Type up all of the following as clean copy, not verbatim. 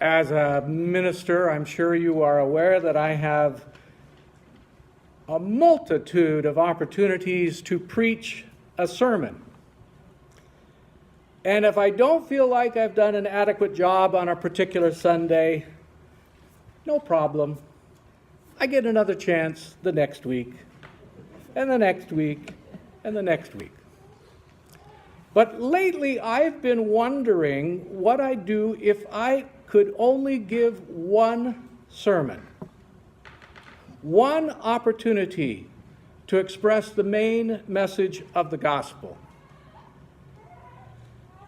As a minister, I'm sure you are aware that I have a multitude of opportunities to preach a sermon. And if I don't feel like I've done an adequate job on a particular Sunday, no problem. I get another chance the next week, and the next week, and the next week. But lately, I've been wondering what I'd do if I could only give one sermon, one opportunity to express the main message of the gospel.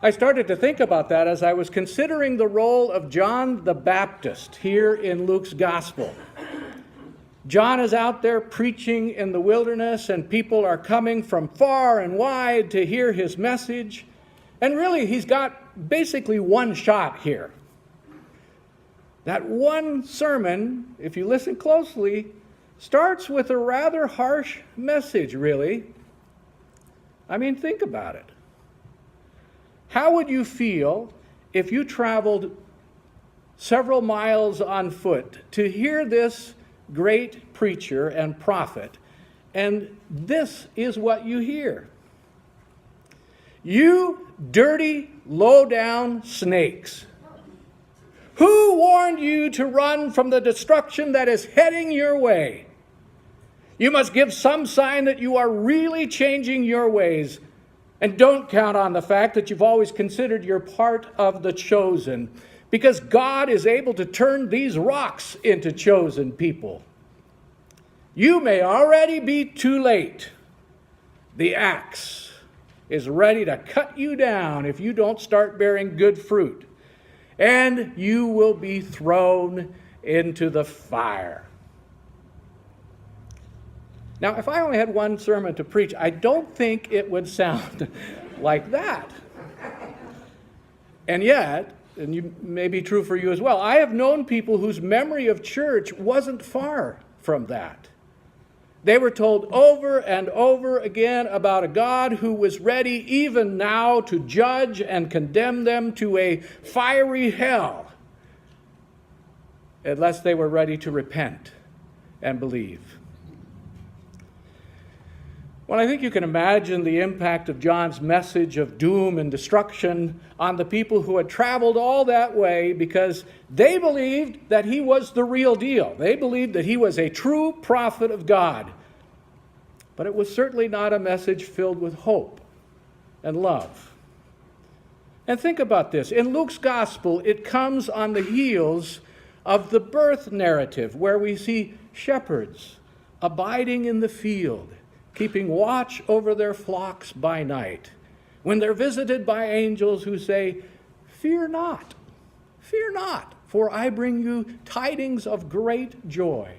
I started to think about that as I was considering the role of John the Baptist here in Luke's gospel. John is out there preaching in the wilderness, and people are coming from far and wide to hear his message. And really, he's got basically one shot here. That one sermon, if you listen closely, starts with a rather harsh message, really. I mean, think about it. How would you feel if you traveled several miles on foot to hear this great preacher and prophet, and this is what you hear? You dirty, low-down snakes. Who warned you to run from the destruction that is heading your way? You must give some sign that you are really changing your ways, and don't count on the fact that you've always considered you're part of the chosen, because God is able to turn these rocks into chosen people. You may already be too late. The axe is ready to cut you down if you don't start bearing good fruit, and you will be thrown into the fire. Now, if I only had one sermon to preach, I don't think it would sound like that. And yet, and you may be true for you as well, I have known people whose memory of church wasn't far from that. They were told over and over again about a God who was ready even now to judge and condemn them to a fiery hell unless they were ready to repent and believe. Well, I think you can imagine the impact of John's message of doom and destruction on the people who had traveled all that way because they believed that he was the real deal. They believed that he was a true prophet of God. But it was certainly not a message filled with hope and love. And think about this. In Luke's gospel, it comes on the heels of the birth narrative, where we see shepherds abiding in the field, keeping watch over their flocks by night, when they're visited by angels who say, fear not, for I bring you tidings of great joy.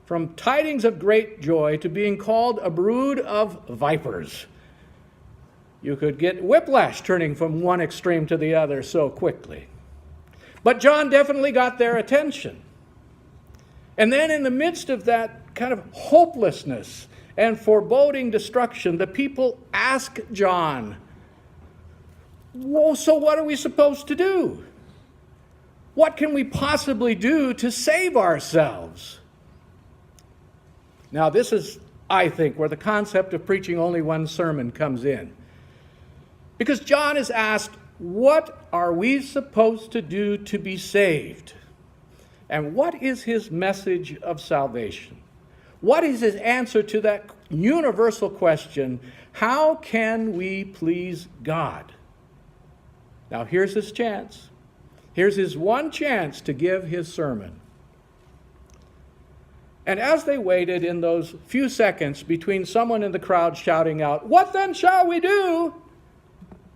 From tidings of great joy to being called a brood of vipers. You could get whiplash turning from one extreme to the other so quickly. But John definitely got their attention. And then in the midst of that kind of hopelessness and foreboding destruction, the people ask John, well, so what are we supposed to do? What can we possibly do to save ourselves? Now, this is, I think, where the concept of preaching only one sermon comes in. Because John is asked, what are we supposed to do to be saved? And what is his message of salvation? What is his answer to that universal question, how can we please God? Now, here's his chance. Here's his one chance to give his sermon. And as they waited in those few seconds between someone in the crowd shouting out, what then shall we do?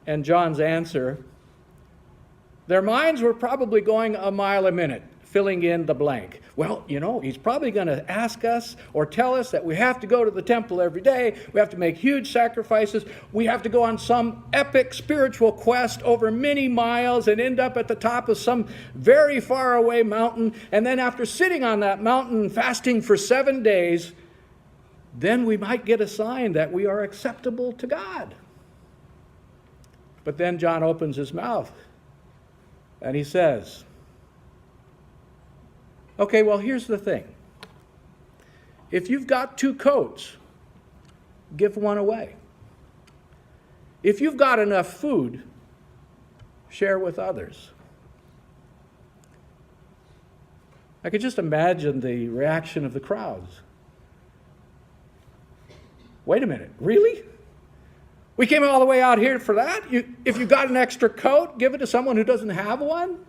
And John's answer, their minds were probably going a mile a minute, filling in the blank. Well, he's probably going to ask us or tell us that we have to go to the temple every day, we have to make huge sacrifices, we have to go on some epic spiritual quest over many miles and end up at the top of some very far away mountain, and then after sitting on that mountain and fasting for 7 days, then we might get a sign that we are acceptable to God. But then John opens his mouth And he says, okay, well, here's the thing. If you've got 2 coats, give one away. If you've got enough food, share with others. I could just imagine the reaction of the crowds. Wait a minute, really? We came all the way out here for that? If you've got an extra coat, give it to someone who doesn't have one?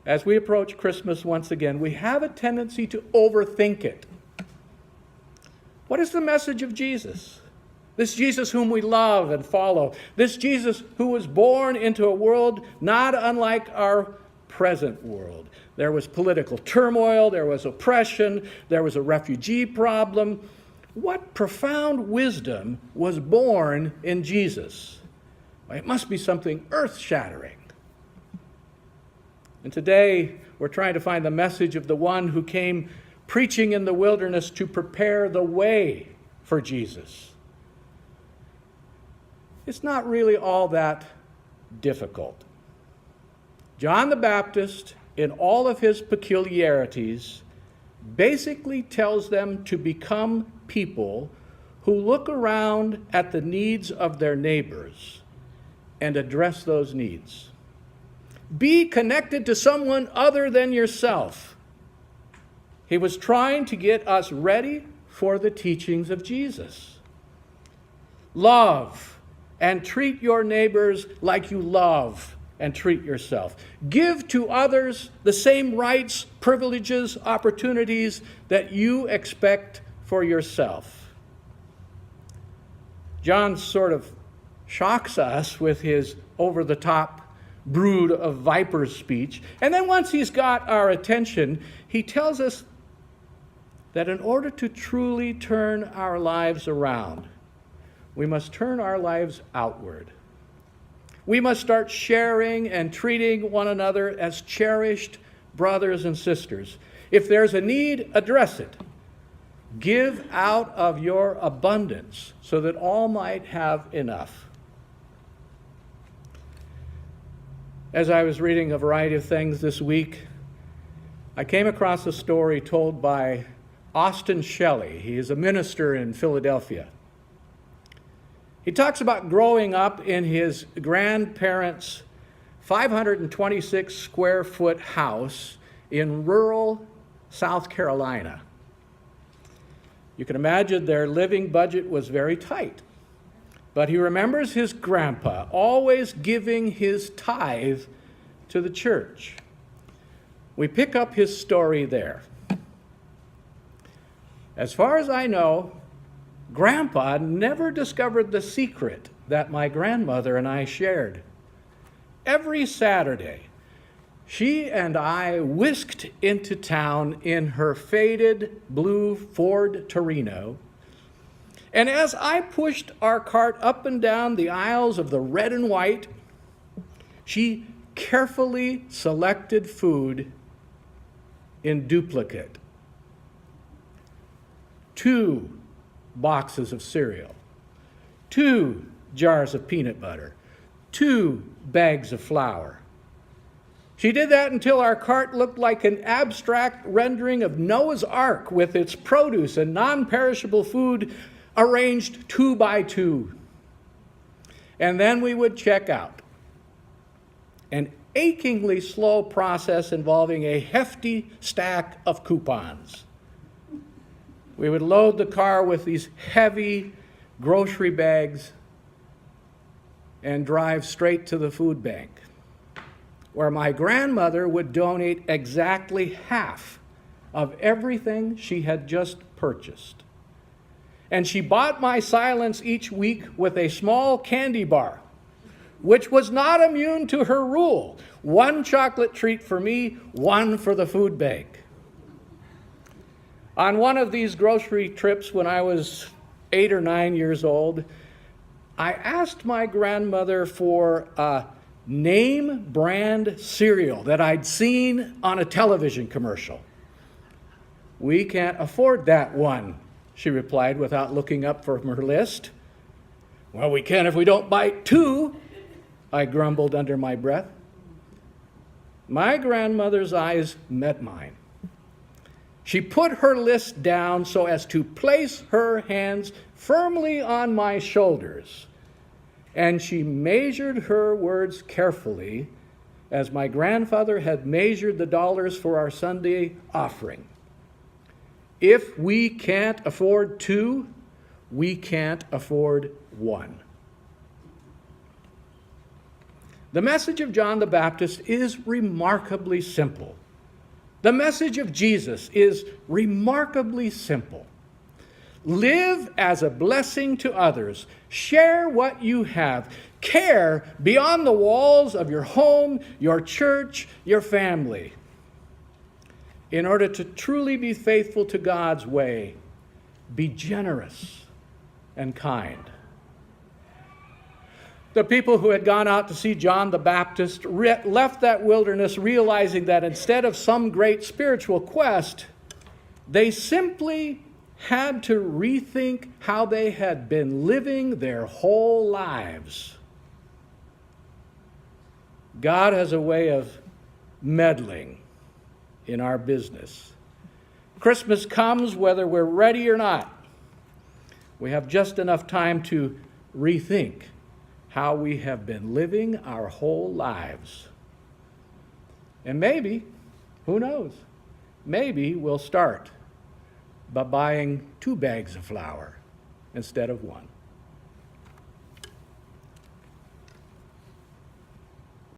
As we approach Christmas once again, we have a tendency to overthink it. What is the message of Jesus? This Jesus whom we love and follow. This Jesus who was born into a world not unlike our present world. There was political turmoil, there was oppression, there was a refugee problem. What profound wisdom was born in Jesus? Well, it must be something earth-shattering. And today, we're trying to find the message of the one who came preaching in the wilderness to prepare the way for Jesus. It's not really all that difficult. John the Baptist, in all of his peculiarities, basically tells them to become people who look around at the needs of their neighbors and address those needs. Be connected to someone other than yourself. He was trying to get us ready for the teachings of Jesus. Love and treat your neighbors like you love and treat yourself. Give to others the same rights, privileges, opportunities that you expect for yourself. John sort of shocks us with his over-the-top brood of vipers speech. And then once he's got our attention, he tells us that in order to truly turn our lives around, we must turn our lives outward. We must start sharing and treating one another as cherished brothers and sisters. If there's a need, address it. Give out of your abundance so that all might have enough. As I was reading a variety of things this week, I came across a story told by Austin Shelley. He is a minister in Philadelphia. He talks about growing up in his grandparents' 526 square foot house in rural South Carolina. You can imagine their living budget was very tight. But he remembers his grandpa always giving his tithe to the church. We pick up his story there. As far as I know, Grandpa never discovered the secret that my grandmother and I shared. Every Saturday, she and I whisked into town in her faded blue Ford Torino. And as I pushed our cart up and down the aisles of the red and white, she carefully selected food in duplicate. 2 boxes of cereal, 2 jars of peanut butter, 2 bags of flour. She did that until our cart looked like an abstract rendering of Noah's Ark with its produce and non-perishable food arranged 2 by 2. And then we would check out. An achingly slow process involving a hefty stack of coupons. We would load the car with these heavy grocery bags and drive straight to the food bank, where my grandmother would donate exactly half of everything she had just purchased. And she bought my silence each week with a small candy bar, which was not immune to her rule. 1 chocolate treat for me, 1 for the food bank. On one of these grocery trips when I was 8 or 9 years old, I asked my grandmother for a name brand cereal that I'd seen on a television commercial. "We can't afford that one," she replied without looking up from her list. "Well, we can if we don't buy 2. I grumbled under my breath. My grandmother's eyes met mine. She put her list down so as to place her hands firmly on my shoulders, and she measured her words carefully, as my grandfather had measured the dollars for our Sunday offering. If we can't afford two, we can't afford one. The message of John the Baptist is remarkably simple. The message of Jesus is remarkably simple. Live as a blessing to others. Share what you have. Care beyond the walls of your home, your church, your family. In order to truly be faithful to God's way, be generous and kind. The people who had gone out to see John the Baptist left that wilderness realizing that instead of some great spiritual quest, they simply had to rethink how they had been living their whole lives. God has a way of meddling in our business. Christmas comes whether we're ready or not. We have just enough time to rethink how we have been living our whole lives. And maybe, who knows, maybe we'll start by buying 2 bags of flour instead of 1.